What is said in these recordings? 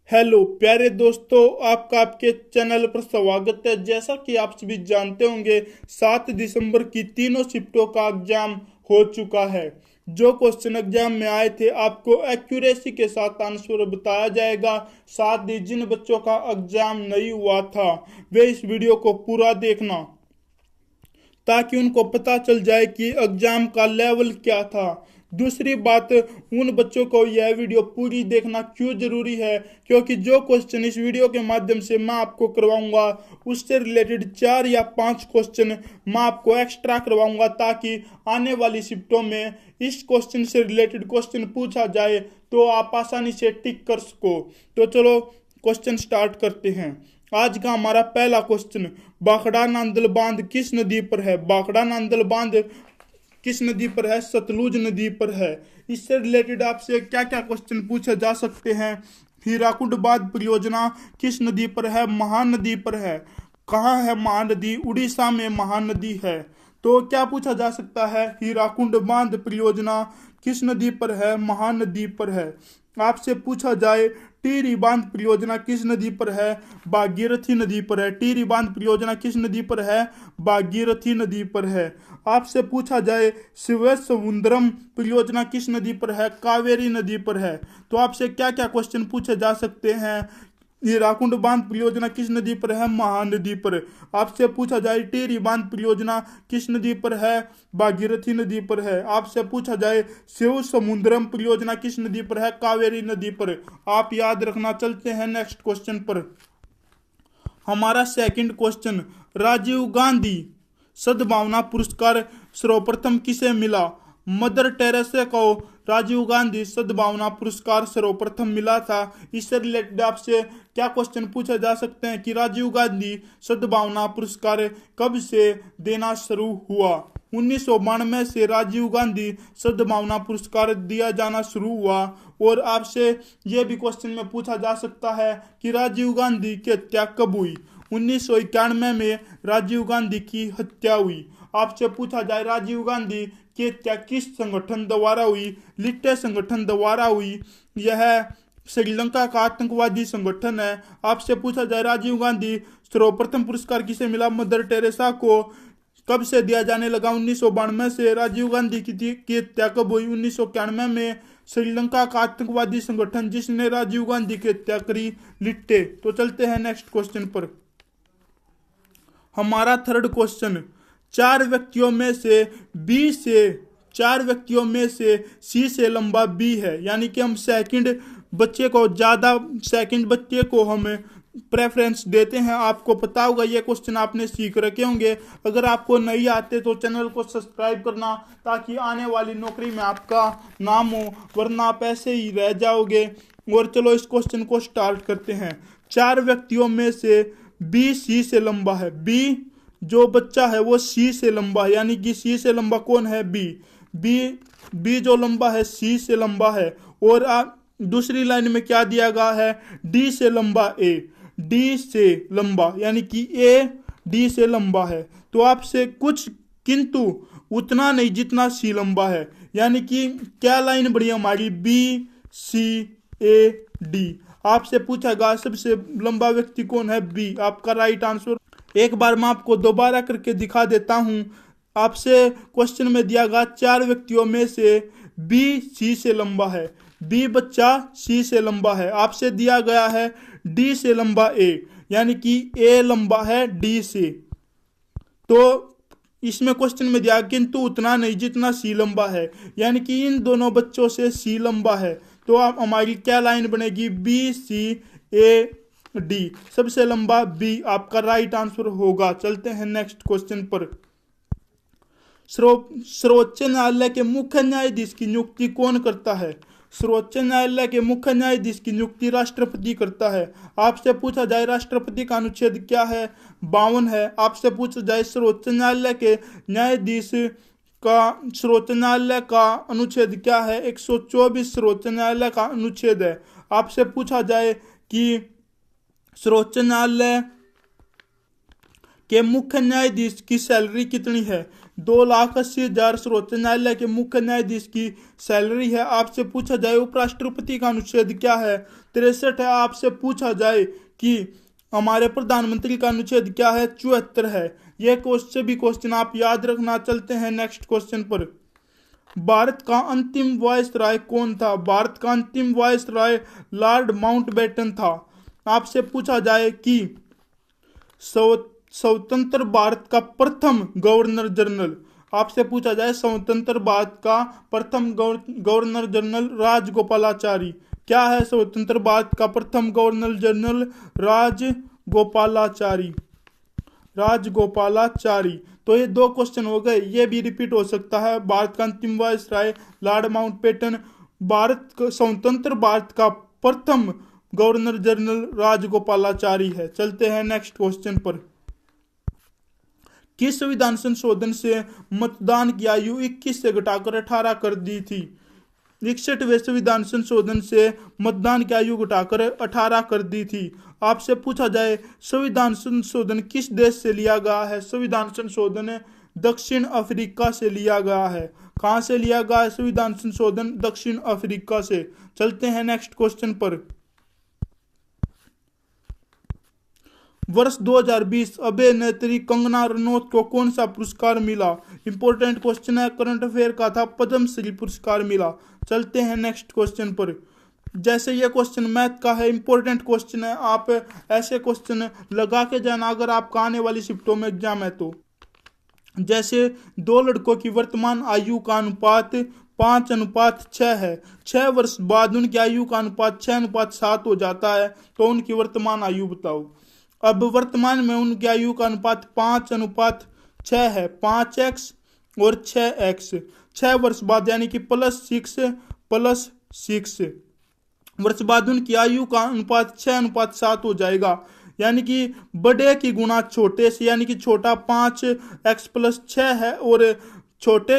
Hello प्यारे दोस्तों, आपका आपके चैनल पर स्वागत है। जैसा कि आप सभी जानते होंगे, 7 दिसंबर की तीनों शिफ्टों का एग्जाम हो चुका है। जो क्वेश्चन एग्जाम में आए थे आपको एक्यूरेसी के साथ आंसर बताया जाएगा। साथ ही जिन बच्चों का एग्जाम नहीं हुआ था वे इस वीडियो को पूरा देखना, ताकि उनको पता चल जाए कि एग्जाम का लेवल क्या था। दूसरी बात, उन बच्चों को यह वीडियो पूरी देखना क्यों जरूरी है, क्योंकि जो क्वेश्चन इस वीडियो के माध्यम से मैं आपको करवाऊंगा उससे रिलेटेड 4 या 5 क्वेश्चन मैं आपको एक्स्ट्रा करवाऊंगा, ताकि आने वाली शिफ्टों में इस क्वेश्चन से रिलेटेड क्वेश्चन पूछा जाए तो आप आसानी से टिक कर सको। तो चलो क्वेश्चन स्टार्ट करते हैं। आज का हमारा पहला क्वेश्चन, बाखड़ा नांदल बांध किस नदी पर है? बाखड़ा नांदल बांध किस नदी पर है? सतलुज नदी पर है। इससे रिलेटेड आपसे क्या क्या क्वेश्चन पूछे जा सकते हैं? हीराकुंड बांध परियोजना किस नदी पर है? महानदी पर है। कहाँ है महानदी? उड़ीसा में महानदी है। तो क्या पूछा जा सकता है? हीराकुंड बांध परियोजना किस नदी पर है? महानदी पर है। आपसे पूछा जाए टिहरी बांध परियोजना किस नदी पर है? भागीरथी नदी पर है। टिहरी बांध परियोजना किस नदी पर है? भागीरथी नदी पर है। आपसे पूछा जाए शिवसमुद्रम परियोजना किस नदी पर है? कावेरी नदी पर है। तो आपसे क्या क्या क्वेश्चन पूछे जा सकते हैं? हीराकुंड बांध परियोजना किस नदी पर है? महानदी पर। आपसे पूछा जाए टिहरी बांध परियोजना किस नदी पर है? भागीरथी नदी पर है। आपसे पूछा जाए शिव समुद्रम परियोजना किस नदी पर है? कावेरी नदी पर। आप याद रखना। चलते हैं नेक्स्ट क्वेश्चन पर। हमारा सेकंड क्वेश्चन, राजीव गांधी सद्भावना पुरस्कार सर्वप्रथम किसे मिला? मदर टेरेसा को राजीव गांधी सद्भावना पुरस्कार सर्वप्रथम मिला था। इससे रिलेटेड आपसे क्या क्वेश्चन पूछे जा सकते हैं कि राजीव गांधी सद्भावना पुरस्कार कब से देना शुरू हुआ? 1992 से राजीव गांधी सद्भावना पुरस्कार दिया जाना शुरू हुआ। और आपसे यह भी क्वेश्चन में पूछा जा सकता है कि राजीव गांधी की हत्या कब हुई? 1991 में राजीव गांधी की हत्या हुई। आपसे पूछा जाए राजीव गांधी की हत्या किस संगठन द्वारा हुई? लिट्टे संगठन द्वारा हुई। यह श्रीलंका का आतंकवादी संगठन है। आपसे पूछा जाए राजीव गांधी सर्वप्रथम पुरस्कार किसे मिला? मदर टेरेसा को। कब से दिया जाने लगा? 1992 से। राजीव गांधी की हत्या कब हुई? 1991 में। श्रीलंका का आतंकवादी संगठन जिसने राजीव गांधी की हत्या करी, लिट्टे। तो चलते हैं नेक्स्ट क्वेश्चन पर। हमारा थर्ड क्वेश्चन, चार व्यक्तियों में से सी से लंबा बी है। यानी कि हम सेकंड बच्चे को हम प्रेफरेंस देते हैं। आपको पता होगा, ये क्वेश्चन आपने सीख रखे होंगे। अगर आपको नहीं आते तो चैनल को सब्सक्राइब करना, ताकि आने वाली नौकरी में आपका नाम हो, वरना आप ऐसे ही रह जाओगे। और चलो इस क्वेश्चन को स्टार्ट करते हैं। 4 व्यक्तियों में से बी सी से लंबा है। बी जो बच्चा है वो सी से लंबा है। यानी कि सी से लंबा कौन है? बी जो लंबा है सी से लंबा है। और दूसरी लाइन में क्या दिया गया है? डी से लंबा ए। डी से लंबा यानी कि ए डी से लंबा है। तो आपसे कुछ किंतु उतना नहीं जितना सी लंबा है। यानी कि क्या लाइन बड़ी हमारी? B C A D. आपसे पूछा गया सबसे लंबा व्यक्ति कौन है? बी। आपका राइट आंसर। एक बार मैं आपको दोबारा करके दिखा देता हूं। आपसे क्वेश्चन में दिया गया 4 व्यक्तियों में से बी सी से लंबा है। बी बच्चा सी से लंबा है। आपसे दिया गया है डी से लंबा ए। यानी कि ए लंबा है डी से। तो इसमें क्वेश्चन में दिया किंतु उतना नहीं जितना सी लंबा है। यानी कि इन दोनों बच्चों से सी लंबा है। तो आप हमारी क्या लाइन बनेगी? B C A D. सबसे लंबा बी आपका राइट आंसर होगा। चलते हैं नेक्स्ट क्वेश्चन पर। सर्वोच्च न्यायालय के मुख्य न्यायाधीश की नियुक्ति कौन करता है? सर्वोच्च न्यायालय के मुख्य न्यायाधीश की नियुक्ति राष्ट्रपति करता है। आपसे पूछा जाए राष्ट्रपति का अनुच्छेद क्या है? 52 है। आपसे पूछा जाए सर्वोच्च न्यायालय के न्यायाधीश सर्वोच्च न्यायालय का अनुच्छेद क्या है? 124 सर्वोच्च न्यायालय का अनुच्छेद है। आपसे पूछा जाए कि सर्वोच्च न्यायालय के मुख्य न्यायाधीश की सैलरी कितनी है? 2,80,000 सर्वोच्च न्यायालय के मुख्य न्यायाधीश की सैलरी है। आपसे पूछा जाए उपराष्ट्रपति का अनुच्छेद क्या है, 63 है। आपसे पूछा जाए कि हमारे प्रधानमंत्री का अनुच्छेद क्या है, 74 है। ये भी क्वेश्चन आप याद रखना। चलते हैं नेक्स्ट क्वेश्चन पर। भारत का अंतिम वायसराय कौन था? भारत का अंतिम वायसराय लॉर्ड माउंटबेटन था। आपसे पूछा जाए कि स्वतंत्र भारत का प्रथम गवर्नर जनरल, आपसे पूछा जाए स्वतंत्र भारत का प्रथम गवर्नर जनरल राजगोपालाचारी। क्या है स्वतंत्र भारत का प्रथम गवर्नर जनरल? राजगोपालाचारी। राजगोपालाचारी। तो ये 2 क्वेश्चन हो गए, ये भी रिपीट हो सकता है। भारत का अंतिम वायसराय लॉर्ड माउंटबेटन, स्वतंत्र भारत का प्रथम गवर्नर जनरल राजगोपालाचारी है। चलते हैं नेक्स्ट क्वेश्चन पर। किस संविधान संशोधन से मतदान की आयु 21 से घटाकर 18 कर दी थी? 61वें संविधान संशोधन से मतदान की आयु घटाकर 18 कर दी थी। आपसे पूछा जाए संविधान संशोधन किस देश से लिया गया है? संविधान संशोधन दक्षिण अफ्रीका से लिया गया है। कहां से लिया गया है संविधान संशोधन? दक्षिण अफ्रीका से। चलते हैं नेक्स्ट क्वेश्चन पर। वर्ष 2020 अभिनेत्री कंगना रनौत को कौन सा पुरस्कार मिला? इंपॉर्टेंट क्वेश्चन है, करंट अफेयर का था, पद्मश्री पुरस्कार मिला। चलते हैं नेक्स्ट क्वेश्चन पर। जैसे ये क्वेश्चन मैथ का है, इंपॉर्टेंट क्वेश्चन है, आप ऐसे क्वेश्चन लगा के जाना अगर आपका आने वाली शिफ्टों में एग्जाम है तो। जैसे 2 लड़कों की वर्तमान आयु का अनुपात 5:6 है। 6 वर्ष बाद उनकी आयु का अनुपात 6:7 हो जाता है, तो उनकी वर्तमान आयु बताओ। अब वर्तमान में उनकी आयु का अनुपात 5:6 है, 5x और 6x। 6 वर्ष बाद यानी कि +6 वर्ष बाद उनकी आयु का अनुपात 6:7 हो जाएगा, यानी कि बड़े की गुना छोटे से, यानी कि छोटा 5x+6 है और छोटे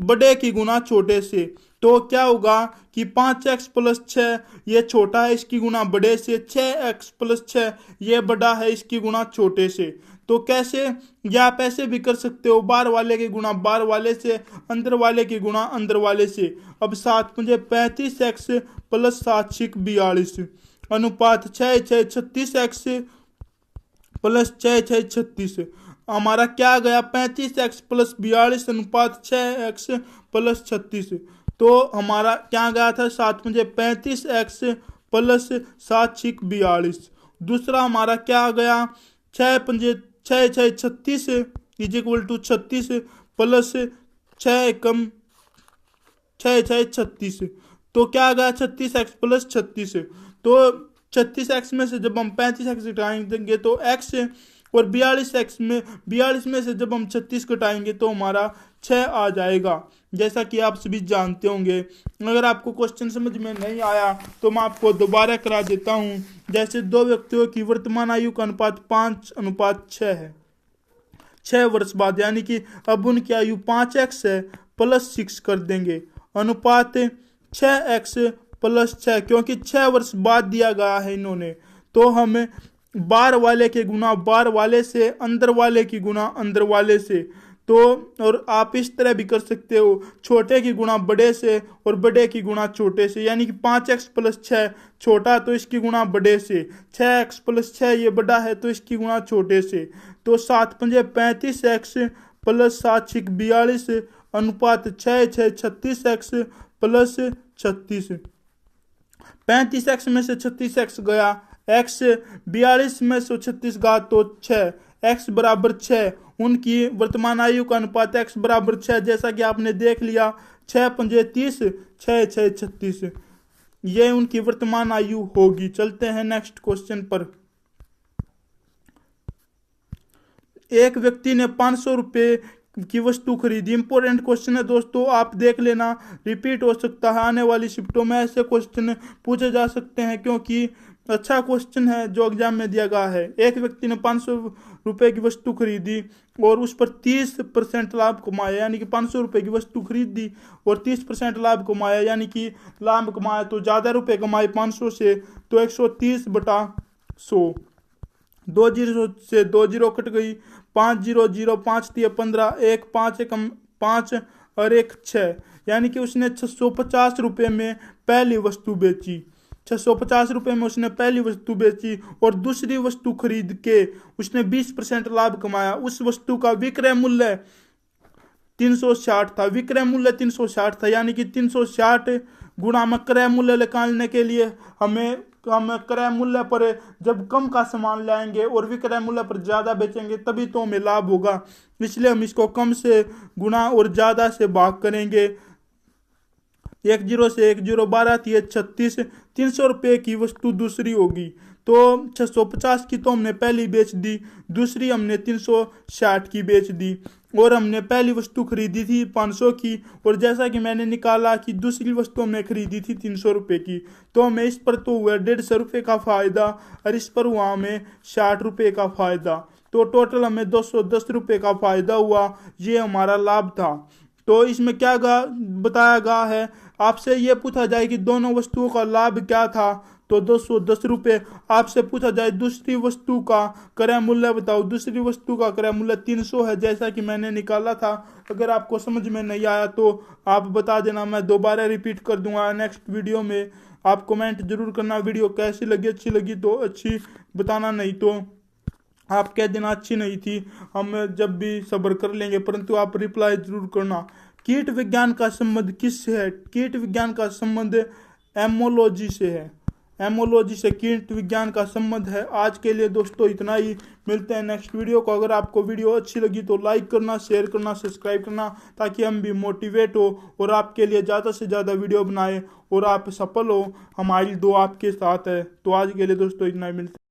बड़े की गुना छोटे से। तो क्या होगा कि 5x+6 ये छोटा है, इसकी गुना बड़े से, 6x+6 ये बड़ा है, इसकी गुना छोटे से। तो कैसे, या आप ऐसे भी कर सकते हो, बाहर वाले की गुना बाहर वाले से, अंदर वाले की गुना अंदर वाले से। अब 7×35x + 7×42 अनुपात 6×36x + 6×36 हमारा क्या गया? 35x + 42 अनुपात 6x + 36। तो हमारा क्या गया था? 7×35x + 7×42। दूसरा हमारा क्या गया? 6×36 = 36 प्लस 6×36। तो क्या गया? 36x + 36। तो 36x में से जब हम 35x घटाएंगे तो x, और 42 में से जब हम 36 घटाएंगे तो हमारा 6 आ जाएगा, जैसा कि आप सभी जानते होंगे। अगर आपको क्वेश्चन समझ में नहीं आया तो मैं आपको दोबारा करा देता हूं। जैसे 2 व्यक्तियों की वर्तमान आयु का अनुपात 5:6 है 6 वर्ष बाद, यानी कि अब उनकी आयु 5x है, +6 कर देंगे, अनुपात 6x + 6, क्योंकि 6 वर्ष बाद दिया गया है इन्होंने। तो हमें बाहर वाले के गुना बाहर वाले से, अंदर वाले की गुना अंदर वाले से। तो और आप इस तरह भी कर सकते हो, छोटे की गुना बड़े से और बड़े की गुना छोटे से, यानी कि 5x + 6 छोटा तो इसकी गुना बड़े से, 6x + 6 ये बड़ा है तो इसकी गुना छोटे से। तो 7×35x + 7×42 अनुपात 6×36x + 36। 35x में से 36x गया, x 42 में से 36 गया तो 6, x = 6। उनकी वर्तमान आयु का अनुपात x = 6, जैसा कि आपने देख लिया, 6×30 6×36 ये उनकी वर्तमान आयु होगी। चलते हैं नेक्स्ट क्वेश्चन पर। एक व्यक्ति ने 500 रुपये की वस्तु खरीदी। इंपॉर्टेंट क्वेश्चन है दोस्तों, आप देख लेना, रिपीट हो सकता है, आने वाली शिफ्टों में ऐसे क्वेश्चन पूछे जा सकते हैं, क्योंकि अच्छा क्वेश्चन है जो एग्जाम में दिया गया है। एक व्यक्ति ने 500 रुपये की वस्तु खरीदी और उस पर 30% लाभ कमाया, यानी कि 500 रुपये की वस्तु खरीदी और 30% लाभ कमाया, यानी कि लाभ कमाया तो ज़्यादा रुपये कमाए 500 से, तो 130/100। 2 0 से 2 0 कट गई, 5 0 0 5 3 15 1 5 1 5 और 1 6, यानी कि उसने 650 रुपये में पहली वस्तु बेची। 650 रुपये में उसने पहली वस्तु बेची और दूसरी वस्तु खरीद के उसने 20% लाभ कमाया। उस वस्तु का विक्रय मूल्य 360 था, विक्रय मूल्य 360 था, यानी कि 360 गुणा में क्रय मूल्य निकालने के लिए हम क्रय मूल्य पर जब कम का सामान लाएंगे और विक्रय मूल्य पर ज़्यादा बेचेंगे तभी तो हमें लाभ होगा। इसलिए हम इसको कम से गुणा और ज़्यादा से भाग करेंगे। 1 0 से 1 0 12 3 36, 300 रुपये की वस्तु दूसरी होगी। तो 650 की तो हमने पहली बेच दी, दूसरी हमने 360 की बेच दी और हमने पहली वस्तु खरीदी थी 500 की, और जैसा कि मैंने निकाला कि दूसरी वस्तु हमने खरीदी थी 300 रुपये की, तो हमें इस पर तो हुआ 150 रुपये का फ़ायदा और इस पर हुआ हमें 60 रुपये का फ़ायदा। तो टोटल हमें 210 रुपये का फ़ायदा हुआ। ये हमारा लाभ था। तो इसमें क्या बताया गया है, आपसे ये पूछा जाए कि दोनों वस्तुओं का लाभ क्या था, तो 210 रुपये। आपसे पूछा जाए दूसरी वस्तु का क्रय मूल्य बताओ, दूसरी वस्तु का क्रय मूल्य 300 है, जैसा कि मैंने निकाला था। अगर आपको समझ में नहीं आया तो आप बता देना, मैं दोबारा रिपीट कर दूंगा नेक्स्ट वीडियो में। आप कमेंट जरूर करना वीडियो कैसी लगी, अच्छी लगी तो अच्छी बताना, नहीं तो आप कह देना अच्छी नहीं थी, हम जब भी सब्र कर लेंगे, परंतु आप रिप्लाई जरूर करना। कीट विज्ञान का संबंध किससे है? कीट विज्ञान का संबंध एमोलॉजी से है। एमोलॉजी से कीट विज्ञान का संबंध है। आज के लिए दोस्तों इतना ही, मिलते हैं नेक्स्ट वीडियो को। अगर आपको वीडियो अच्छी लगी तो लाइक करना, शेयर करना, सब्सक्राइब करना, ताकि हम भी मोटिवेट हो और आपके लिए ज़्यादा से ज़्यादा वीडियो बनाए और आप सफल हो। हमारी दुआ आपके साथ है। तो आज के लिए दोस्तों इतना ही, मिलते हैं।